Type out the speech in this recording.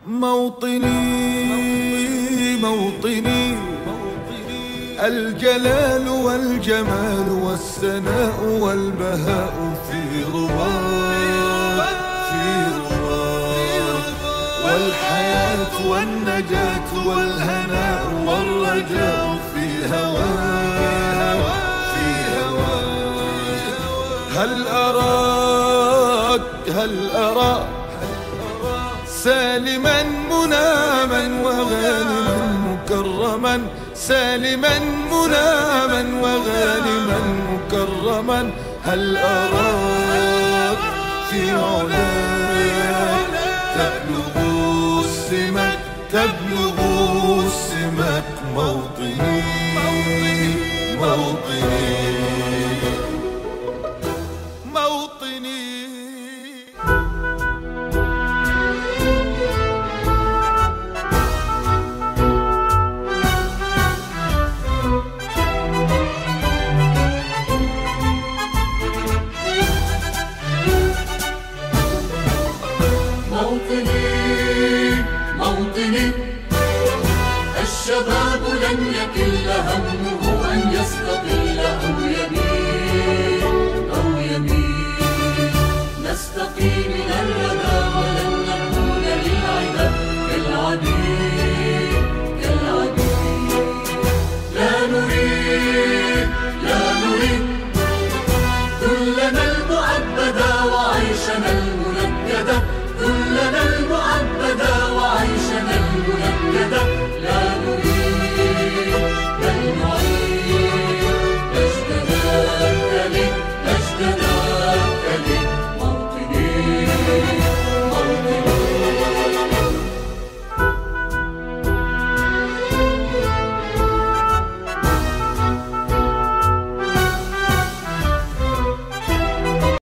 موطني الجلال والجمال والسناء والبهاء في رضاك والحياة والنجاة والهناء والرجاء في هواك هل أراك سالما مناما وغانما مكرما سالما مناما وغانما مكرما هل أراك في علاك تبلغ السمك موطني موطني الشباب لن يكل همه أن يستقل أو يميل نستقي من الرذيل